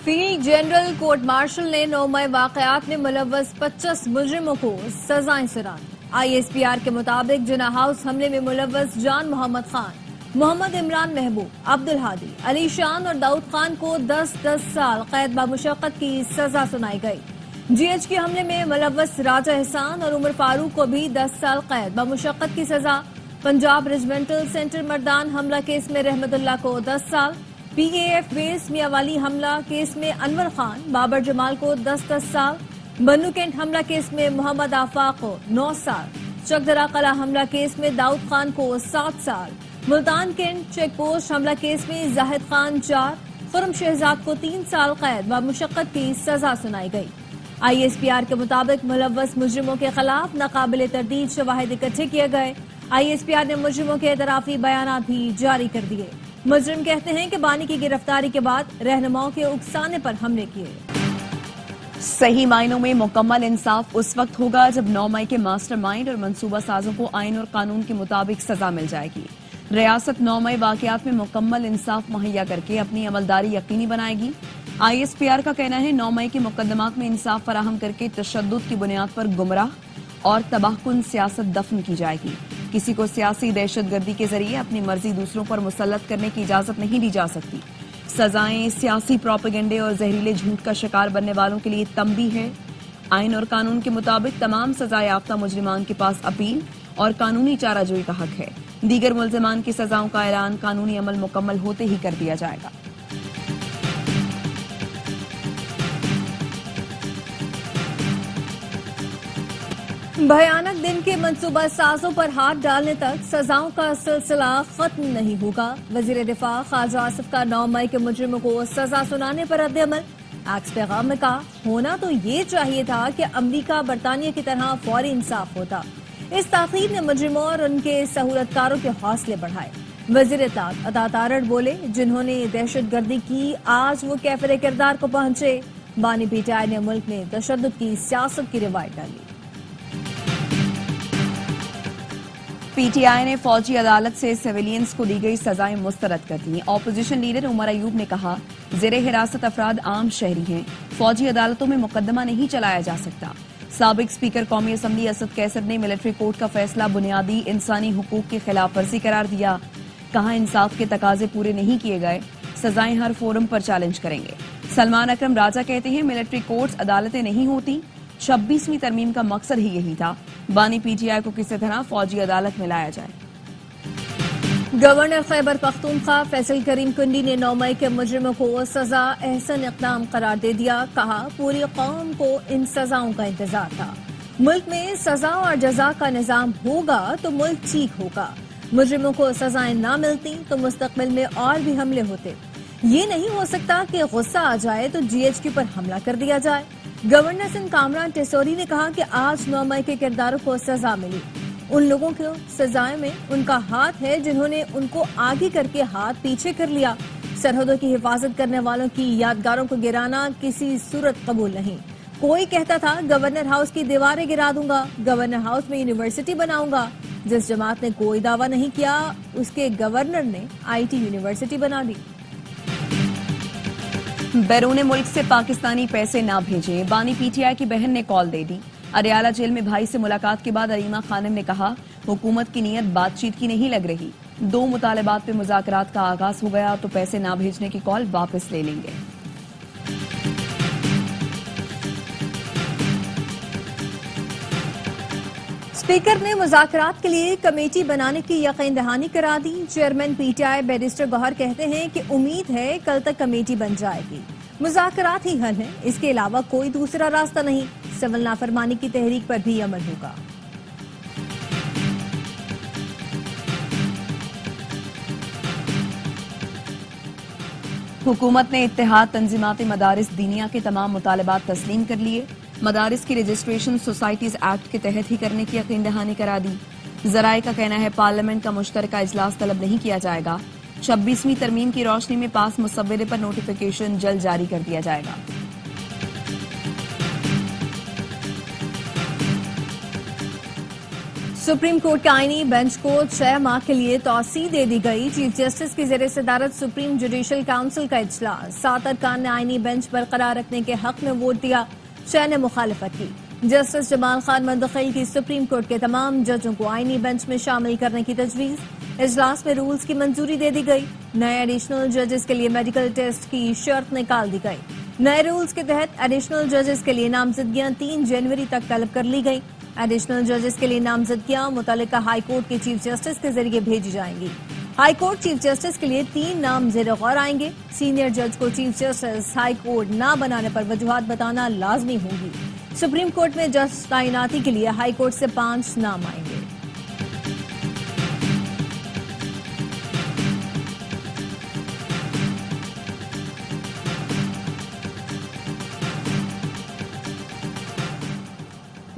Field general court martial ने 9 मई वाकयात में मुलव्वस 25 मुजरिमों को सजाएं सुनाई। ISPR के मुताबिक जिना हाउस हमले में मुलव्वस जान मोहम्मद खान, मोहम्मद इमरान महबूब, अब्दुल हादी, अली शान और दाऊद खान को 10-10 साल कैद बामुशक्कत की सजा सुनाई गई। GH के हमले में मुलव्वस राजा एहसान और उमर फारूक को भी 10 साल कैद बामुशक्कत की सजा। पंजाब रेजिमेंटल सेंटर मर्दान हमला केस में रहमतुल्लाह को 10 साल। PAF बेस मियावाली हमला केस में अनवर खान, बाबर जमाल को 10-10 साल। बन्नू कैंट हमला केस में मोहम्मद आफाक को 9 साल। चकदरा कला हमला केस में दाऊद खान को 7 साल। मुल्तान कैंट चेक पोस्ट हमला केस में जाहिद खान 4, खुरम शहजाद को 3 साल कैद बामुशक्कत की सजा सुनाई गई। ISPR के मुताबिक मुलव्वस मुजरिमों के खिलाफ नाकाबिले तरदीद शवाहिद इकट्ठे किए गए। ISPR ने मुजरिमों के एतराफी बयानात भी जारी कर दिए। मुजरिम कहते हैं कि बानी की गिरफ्तारी के बाद रहनुमाओं के उकसाने पर हमले किए। सही मायनों में मुकम्मल इंसाफ उस वक्त होगा जब 9 मई के मास्टरमाइंड और मंसूबा साजों को आइन और कानून के मुताबिक सजा मिल जाएगी। रियासत 9 मई वाकयात में मुकम्मल इंसाफ मुहैया करके अपनी अमलदारी यकीनी बनाएगी। ISPR का कहना है 9 मई के मुकदमात में इंसाफ फराहम करके तशद्दुद की बुनियाद पर गुमराह और तबाहकुन सियासत दफन की जाएगी। किसी को सियासी दहशतगर्दी के जरिए अपनी मर्जी दूसरों पर मुसल्लत करने की इजाजत नहीं दी जा सकती। सजाएं सियासी प्रोपेगेंडे और जहरीले झूठ का शिकार बनने वालों के लिए तंबीह है। आइन और कानून के मुताबिक तमाम सजा याफ्ता मुजरिमान के पास अपील और कानूनी चाराजोई का हक है। दीगर मुल्जिमान की सजाओं का ऐलान कानूनी अमल मुकम्मल होते ही कर दिया जाएगा। भयानक दिन के मंसूबा साजों पर हाथ डालने तक सजाओं का सिलसिला खत्म नहीं होगा। वजीर दिफा ख्वाजा आसिफ का 9 मई के मुजरिमों को सजा सुनाने पर रद्द-ए-अमल। एक्स पैगाम में कहा, होना तो ये चाहिए था कि अमरीका बरतानिया की तरह फौरी इंसाफ होता। इस ताखीर ने मुजरिमों और उनके सहूलतकारों के हौसले बढ़ाए। वजीर इत्तलात अता तारड़ बोले, जिन्होंने दहशतगर्दी की आज वो कैफरे किरदार को पहुंचे। बानी PTI ने मुल्क में तशद्दुद की सियासत की रिवायत डाली। PTI ने फौजी अदालत से सिविलियंस को दी गई सजाएं मुस्तरद कर दी। ऑपोजिशन लीडर उमर अयूब ने कहा, ज़ेरे हिरासत अफराद आम शहरी हैं, फौजी अदालतों में मुकदमा नहीं चलाया जा सकता। साबिक स्पीकर कौमी असम्बली असद कैसर ने मिलिट्री कोर्ट का फैसला बुनियादी इंसानी हुकूक की खिलाफ वर्जी करार दिया। कहा, इंसाफ के तकाजे पूरे नहीं किए गए, सजाएं हर फोरम पर चैलेंज करेंगे। सलमान अकरम राजा कहते हैं, मिलिट्री कोर्ट्स अदालतें नहीं होती, 26वीं तरमीम का मकसद ही यही था। बानी PTI को किसी तरह फौजी अदालत में लाया जाए। गवर्नर खैबर पख्तूनख्वा फैसल करीम कुंडी ने 9 मई के मुजरिमों को सजा एहसन इक़दाम करार दे दिया। कहा, पूरी कौम को इन सजाओं का इंतजार था। मुल्क में सजा और जजा का निजाम होगा तो मुल्क ठीक होगा। मुजरिमों को सजाएं ना मिलती तो मुस्तकबिल में और भी हमले होते। ये नहीं हो सकता कि गुस्सा आ जाए तो GHQ पर हमला कर दिया जाए। गवर्नर सिंध कामरान टेसोरी ने कहा कि आज 9 मई के किरदारों को सजा मिली। उन लोगों को सजाएं में उनका हाथ है जिन्होंने उनको आगे करके हाथ पीछे कर लिया। सरहदों की हिफाजत करने वालों की यादगारों को गिराना किसी सूरत कबूल नहीं। कोई कहता था गवर्नर हाउस की दीवारें गिरा दूंगा, गवर्नर हाउस में यूनिवर्सिटी बनाऊंगा। जिस जमात ने कोई दावा नहीं किया उसके गवर्नर ने IT यूनिवर्सिटी बना दी। बैरून मुल्क से पाकिस्तानी पैसे ना भेजें, बानी PTI की बहन ने कॉल दे दी। अरियाला जेल में भाई से मुलाकात के बाद अलीमा खानम ने कहा, हुकूमत की नीयत बातचीत की नहीं लग रही। 2 मुतालबात पे मुज़ाकरात का आगाज हो गया तो पैसे ना भेजने की कॉल वापस ले लेंगे। स्पीकर ने मुज़ाकरात के लिए कमेटी बनाने की यकीन दहानी करा दी। चेयरमैन PTI बैरिस्टर गौहर कहते हैं कि उम्मीद है कल तक कमेटी बन जाएगी। मुज़ाकरात ही हल है, इसके अलावा कोई दूसरा रास्ता नहीं। सिविल नाफरमानी की तहरीक पर भी अमल होगा। हुकूमत ने इत्तेहाद तंजीमात मदारिस दीनिया के तमाम मुतालबात तस्लीम कर लिए। मदारिस की रजिस्ट्रेशन सोसाइटीज एक्ट के तहत ही करने की यकीन दहानी करा दी। जराए का कहना है, पार्लियामेंट का मुश्तरका इजलास तलब नहीं किया जाएगा। 26वीं तरमीम की रोशनी में पास मुसव्वरे पर नोटिफिकेशन जल्द जारी कर दिया जाएगा। सुप्रीम कोर्ट के आईनी बेंच को 6 माह के लिए तौसीह दे दी गई। चीफ जस्टिस की जेर सदारत सुप्रीम जुडिशल काउंसिल का इजलास। 7 अरकान ने आईनी बेंच बरकरार रखने के हक में वोट दिया, 6 ने मुखालिफत की। जस्टिस जमाल खान मुंतखिल की सुप्रीम कोर्ट के तमाम जजों को आईनी बेंच में शामिल करने की तजवीज। इजलास में रूल्स की मंजूरी दे दी गई। नए एडिशनल जजेस के लिए मेडिकल टेस्ट की शर्त निकाल दी गई। नए रूल्स के तहत एडिशनल जजेस के लिए नामजदगियां 3 जनवरी तक तलब कर ली गई। एडिशनल जजेस के लिए नामजदगियां मुतल्लिका हाई कोर्ट के चीफ जस्टिस के जरिए भेजी जाएंगी। हाई कोर्ट चीफ जस्टिस के लिए 3 नाम ज़ेर गौर आएंगे। सीनियर जज को चीफ जस्टिस हाई कोर्ट न बनाने पर वजूहात बताना लाजमी होगी। सुप्रीम कोर्ट में जज तैनाती के लिए हाई कोर्ट से 5 नाम आएंगे।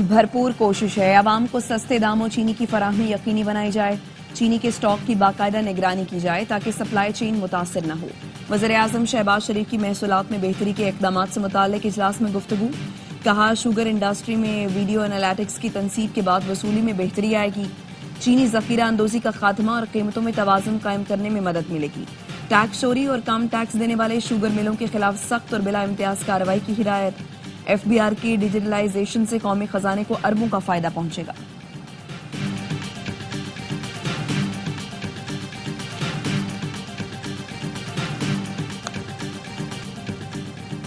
भरपूर कोशिश है अवाम को सस्ते दामों चीनी की फराहमी यकीनी बनाई जाए। चीनी के स्टॉक की बाकायदा निगरानी की जाए ताकि सप्लाई चेन मुतासिर न हो। वज़ीर-ए-आज़म शहबाज शरीफ की महसूलात में बेहतरी के इक़दामात से मुताल्लिक़ इजलास में गुफ्तगू। कहा, शुगर इंडस्ट्री में वीडियो एनालिटिक्स की तनसीब के बाद वसूली में बेहतरी आएगी। चीनी ज़ख़ीरा अंदोज़ी का खात्मा और कीमतों में तवाज़ुन कायम करने में मदद मिलेगी। टैक्स चोरी और कम टैक्स देने वाले शुगर मिलों के खिलाफ सख्त और बिला इम्तियाज कार्रवाई की हिदायत। FBR की डिजिटलाइजेशन से कौमी खजाने को अरबों का फायदा पहुंचेगा।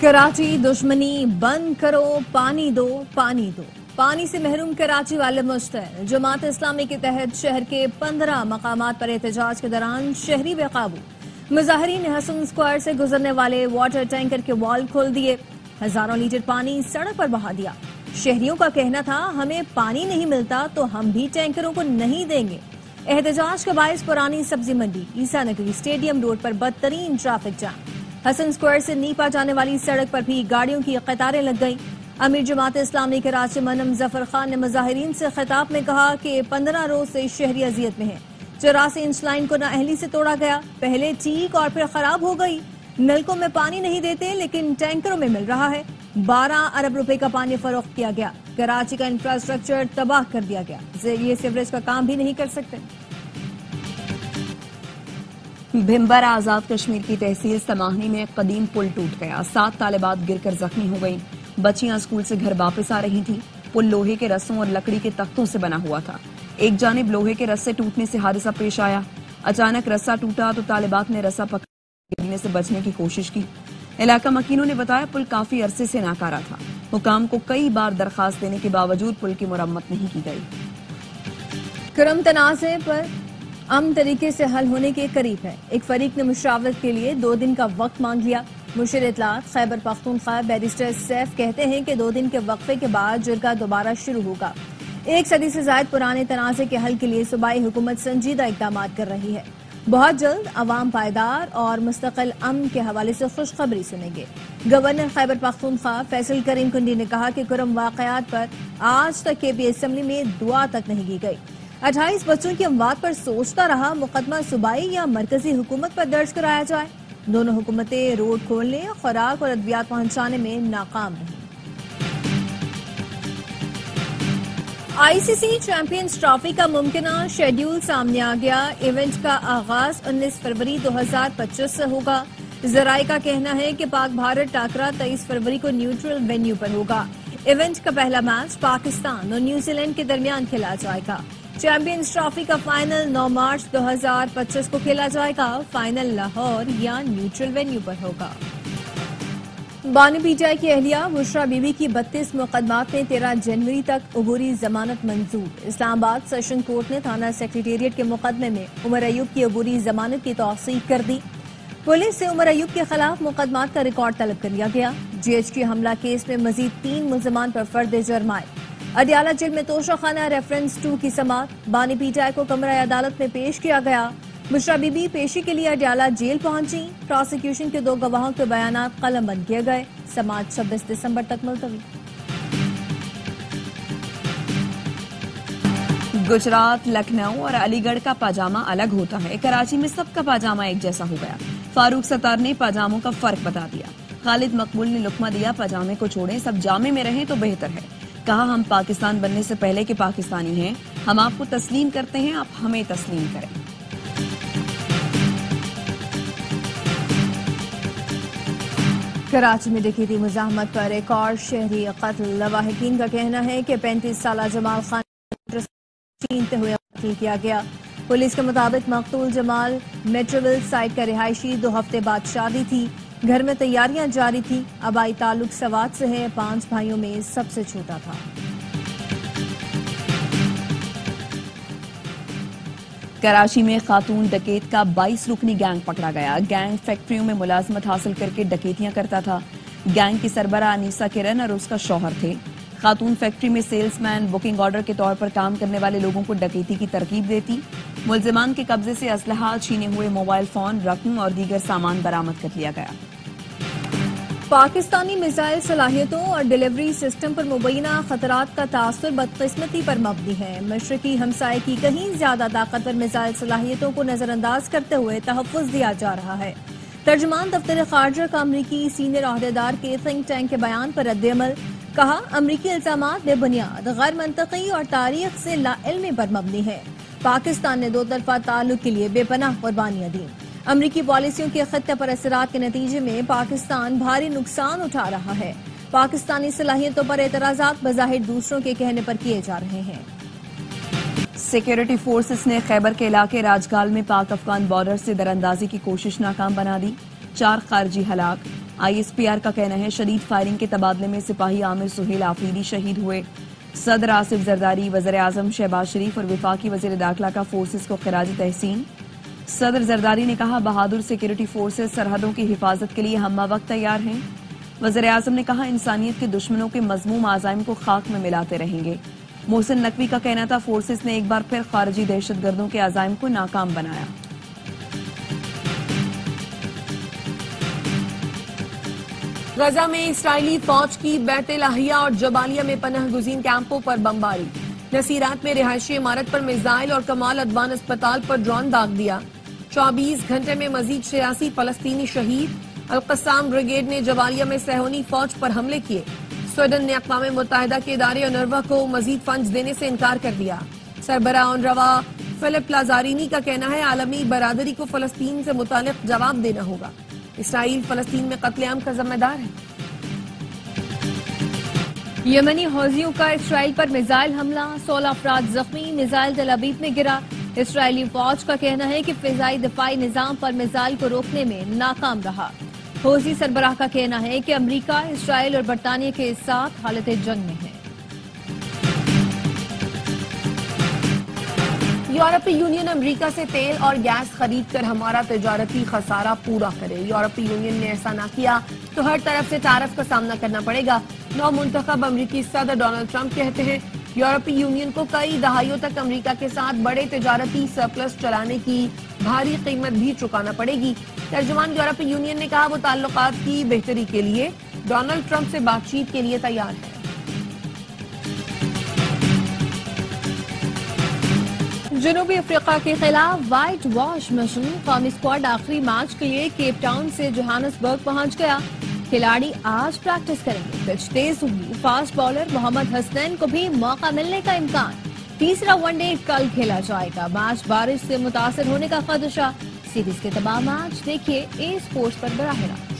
कराची दुश्मनी बंद करो, पानी दो, पानी दो। पानी से महरूम कराची वाले मुश्तैल। जमात इस्लामी के तहत शहर के 15 मकामात पर एहतजाज के दौरान शहरी बेकाबू। मुजाहिरीन ने हसन स्क्वायर से गुजरने वाले वाटर टैंकर के वॉल खोल दिए। हजारों लीटर पानी सड़क पर बहा दिया। शहरियों का कहना था, हमें पानी नहीं मिलता तो हम भी टैंकरों को नहीं देंगे। एहतजाज का बायस पुरानी सब्जी मंडी, ईसा नगरी, स्टेडियम रोड पर बदतरीन ट्रैफिक जाम। हसन स्क्वायर से नीपा जाने वाली सड़क पर भी गाड़ियों की कतारें लग गईं। अमीर जमात इस्लामी कराची मनम जफर खान ने मुजाहिरीन से खिताब में कहा कि 15 रोज से शहरी अजियत में है। 84 इंच लाइन को नाअहली से तोड़ा गया, पहले ठीक और फिर खराब हो गई। नलकों में पानी नहीं देते लेकिन टैंकरों में मिल रहा है। 12 अरब रुपए का पानी फरोख्त किया गया। कराची का इंफ्रास्ट्रक्चर तबाह कर दिया गया। ये सीवरेज का काम भी नहीं कर सकते। भिम्बर आजाद कश्मीर की तहसील समाहनी में कदीम पुल टूट गया। 7 तालिबात गिरकर जख्मी हो गईं। बच्चियां स्कूल से घर वापस आ रही थीं। पुल लोहे के रस्सों और लकड़ी के तख्तों से बना हुआ था। एक जानिब लोहे के रस्से टूटने से हादसा पेश आया। अचानक रस्सा टूटा तो तालिबात ने रस्सा पकड़ गिरने से बचने की कोशिश की। इलाका मकीनों ने बताया, पुल काफी अरसे से नाकारा था। हुकाम को कई बार दरखास्त देने के बावजूद पुल की मुरम्मत नहीं की गई। करम तनाज़े पर अमन तरीके से हल होने के करीब है। एक फरीक ने मुशावरत के लिए 2 दिन का वक्त मांग लिया। मुशीर इत्तलात खैबर पख्तूनख्वा बैरिस्टर सैफ कहते हैं कि 2 दिन के वक्फे के बाद जुर्गा दोबारा शुरू होगा। 1 सदी से ज्यादा पुराने तनाज़े के हल के लिए सूबाई हुकूमत संजीदा इक़दाम कर रही है। बहुत जल्द अवाम पायदार और मुस्तकिल अमन के हवाले से खुशखबरी सुनेंगे। गवर्नर खैबर पख्तूनख्वा फैसल करीम कुंडी ने कहा कि कुरम वाकयात पर आज तक KB असम्बली में दुआ तक नहीं की गई। 28 बच्चों की अमवात पर सोचता रहा मुकदमा सूबाई या मरकजी हुकूमत पर दर्ज कराया जाए। दोनों हुकूमतें रोड खोलने, खुराक और अद्वियात पहुंचाने में नाकाम रही। ICC चैंपियंस ट्रॉफी का मुमकिना शेड्यूल सामने आ गया। इवेंट का आगाज 19 फरवरी 2025 से होगा। जराये का कहना है कि पाक भारत टाकरा 23 फरवरी को न्यूट्रल वेन्यू पर होगा। इवेंट का पहला मैच पाकिस्तान और न्यूजीलैंड के दरमियान खेला जाएगा। चैंपियंस ट्रॉफी का फाइनल 9 मार्च 2025 को खेला जाएगा। फाइनल लाहौर या न्यूट्रल वेन्यू पर होगा। बानी पीटीआई की अहलिया बुशरा बीबी की 32 मुकदमात में 13 जनवरी तक अबूरी जमानत मंजूर। इस्लामाबाद सेशन कोर्ट ने थाना सेक्रेटेरिएट के मुकदमे में उमर अयूब की अबूरी जमानत की तौसीक कर दी। पुलिस से उमर अयूब के खिलाफ मुकदमात का रिकॉर्ड तलब कर लिया गया। GHQ हमला केस में मजीद 3 मुलजमान पर फर्द जुर्म आए। अडियाला जेल में तोशाखाना रेफरेंस 2 की समात। बानी पीटीआई को कमरा अदालत में पेश किया गया। बुशरा बीबी पेशी के लिए अडियाला जेल पहुंची। प्रोसिक्यूशन के 2 गवाहों के बयानात कलमबंद किए गए। समात 26 दिसंबर तक मुलतवी। गुजरात, लखनऊ और अलीगढ़ का पाजामा अलग होता है। कराची में सबका पाजामा एक जैसा हो गया। फारूक सत्तार ने पाजामों का फर्क बता दिया। खालिद मकबूल ने लुकमा दिया, पाजामे को छोड़ें, सब जामे में रहें तो बेहतर है। कहा, हम पाकिस्तान बनने से पहले के पाकिस्तानी हैं। ہم آپ کو تسلیم کرتے ہیں، آپ ہمیں تسلیم کریں۔ کراچی میں ڈکیتی مزاحمت پر ایک اور شہری قتل۔ لواحقین کا کہنا ہے کہ 35 سالہ جمال خان چینتے ہوئے قتل کیا گیا۔ پولیس کے مطابق مقتول جمال میٹرویل سائٹ کا رہائشی، 2 ہفتے بعد شادی تھی، گھر میں تیاریاں جاری تھی، آبائی تعلق سوات سے ہے، 5 بھائیوں میں سب سے چھوٹا تھا۔ کراچی میں خاتون ڈکیت کا 22 رکنی گینگ پکڑا گیا۔ گینگ فیکٹریوں میں ملازمت حاصل کر کے ڈکیتیاں کرتا تھا۔ گینگ کی سربراہ انیسہ کرن اور اس کا شوہر تھے۔ خاتون فیکٹری میں سیلز مین، بکنگ آرڈر کے طور پر کام کرنے والے لوگوں کو ڈکیتی کی ترغیب دیتی۔ ملزمان کے قبضے سے اسلحہ، چھینے ہوئے موبائل فون، رقم اور دیگر سامان برآمد کر لیا گیا۔ پاکستانی میزائل صلاحیتوں اور ڈیلیوری سسٹم پر مبینہ خطرات کا تاثر بدقسمتی پر مبنی ہے۔ مشرقی ہمسائے کی کہیں زیادہ طاقتور میزائل صلاحیتوں کو نظر انداز کرتے ہوئے تحفظ دیا جا رہا ہے۔ ترجمان دفتر خارجہ کا امریکی سینئر عہدیدار کے تھنک ٹینک کے بیان پر رد عمل، کہا امریکی الزامات بے بنیاد، غیر منطقی اور تاریخ سے لا علمی پر مبنی ہے۔ پاکستان نے 2 طرفہ تعلق کے لیے بے پناہ قربانیاں دیں۔ امریکی پالیسیوں کے خطے پر اثرات کے نتیجے میں پاکستان بھاری نقصان اٹھا رہا ہے۔ پاکستانی صلاحیتوں پر اعتراضات بظاہر دوسروں کے کہنے پر کیے جا رہے ہیں۔ سیکیورٹی فورسز نے خیبر کے علاقے راجگال میں پاک افغان بارڈر سے دراندازی کی کوشش ناکام بنا دی، 4 خارجی ہلاک۔ ISPR کا کہنا ہے شدید فائرنگ کے تبادلے میں سپاہی عامر سہیل آفریدی شہید ہوئے۔ صدر آصف زرداری، وزیر اعظم شہباز شریف اور وفاقی وزیر داخلہ کا فورسز کو خراج تحسین۔ صدر زرداری نے کہا بہادر سیکیورٹی فورسز سرحدوں کی حفاظت کے لیے ہمہ وقت تیار ہیں۔ وزیر اعظم نے کہا انسانیت کے دشمنوں کے مذموم عزائم کو خاک میں ملاتے رہیں گے۔ محسن نقوی کا کہنا تھا فورسز نے ایک بار پھر خارجی دہشت گردوں کے عزائم کو ناکام بنایا۔ غزہ میں اسرائیلی فوج کی بیت لاہیہ اور جبالیہ میں پناہ گزین کیمپوں پر بمباری۔ نصیرات میں رہائشی عمارت پر میزائل اور کمال ادوان اسپتال پر ڈرون داغ دیا۔ 24 گھنٹے میں مزید 86 فلسطینی شہید۔ القسام بریگیڈ نے جبالیہ میں صہیونی فوج پر حملے کیے۔ سویڈن نے اقوام متحدہ کے ادارے اونروا کو مزید فنڈز دینے سے انکار کر دیا۔ سربراہ اونروا فلپ لازارینی کا کہنا ہے عالمی برادری کو فلسطین سے متعلق جواب دینا ہوگا۔ اسرائیل فلسطین میں قتل عام کا ذمہ دار ہے۔ یمنی حوثیوں کا اسرائیل پر میزائل حملہ، 16 افراد زخمی، میزائل تل ابیب میں گرا۔ اسرائیلی فوج کا کہنا ہے کہ فضائی دفاعی نظام پر میزائل کو روکنے میں ناکام رہا۔ حوثی سربراہ کا کہنا ہے کہ امریکہ، اسرائیل اور برطانیہ کے ساتھ حالت جنگ میں ہے۔ یورپی یونین امریکہ سے تیل اور گیس خرید کر ہمارا تجارتی خسارہ پورا کرے۔ یورپی یونین نے ایسا نہ کیا تو ہر طرف سے ٹیرف کا سامنا کرنا پڑے گا۔ نو منتخب امریکی صدر ڈونلڈ ٹرمپ کہتے ہیں یورپی یونین کو کئی دہائیوں تک امریکہ کے ساتھ بڑے تجارتی سرپلس چلانے کی بھاری قیمت بھی چکانا پڑے گی۔ ترجمان یورپی یونین نے کہا وہ تعلقات کی بہتری کے لیے ڈونلڈ ٹرمپ سے بات چیت کے لیے تیار ہے۔ جنوبی افریقہ کے خلاف وائٹ واش مشن، قومی اسکواڈ آخری میچ کے لیے کیپ ٹاؤن سے جوہانسبرگ پہنچ گیا۔ کھلاڑی آج پریکٹس کریں گے، پچ تیز ہوگی۔ فاسٹ بالر محمد حسنین کو بھی موقع ملنے کا امکان۔ تیسرا ون ڈے کل کھیلا جائے گا۔ میچ بارش سے متاثر ہونے کا خدشہ۔ سیریز کے تمام میچ دیکھیے اے اسپورٹس پر براہ راست۔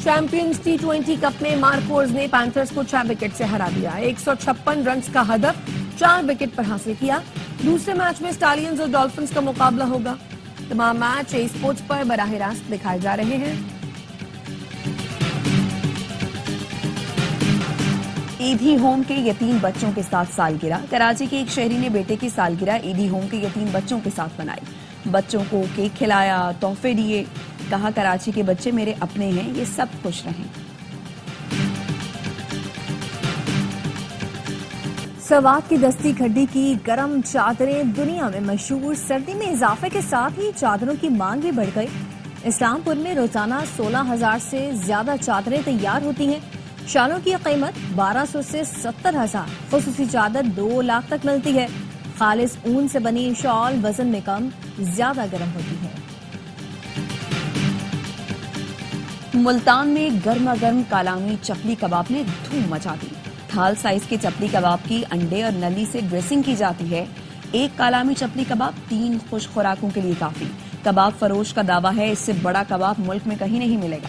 چیمپئنز T20 کپ میں مارکوز نے پینتھرز کو 6 وکٹ سے ہرا دیا۔ 156 رنز کا ہدف 4 وکٹ پر حاصل کیا۔ دوسرے میچ میں اسٹالینز اور ڈولفنز کا مقابلہ ہوگا۔ تمام میچ اے اسپورٹس پر براہ راست دکھائے جا رہے ہیں۔ ایدھی ہوم کے یتیم بچوں کے ساتھ سالگرہ۔ کراچی کے ایک شہری نے بیٹے کی سالگرہ ایدھی ہوم کے یتیم بچوں کے ساتھ منائی۔ بچوں کو کیک کھلایا، تحفے دیے۔ کہا کراچی کے بچے میرے اپنے ہیں، یہ سب خوش رہیں۔ سوات کی دستی کھڈی کی گرم چادریں دنیا میں مشہور۔ سردی میں اضافے کے ساتھ ہی چادروں کی مانگ بھی بڑھ گئی۔ اسلام پور میں روزانہ 16,000 سے زیادہ چادریں تیار ہوتی ہیں۔ شالوں کی قیمت 1200 سے 70,000، خصوصی چادر 2 لاکھ تک ملتی ہے۔ خالص اون سے بنی شال وزن میں کم، زیادہ گرم ہوتی ہے۔ ملتان میں گرما گرم کالامی چپلی کباب نے دھوم مچا دی۔ थाल साइज के चपली कबाब की अंडे और नली से ड्रेसिंग की जाती है। एक कालामी चपली कबाब 3 खुश खुराकों के लिए काफी। कबाब फरोश का दावा है इससे बड़ा कबाब मुल्क में कहीं नहीं मिलेगा।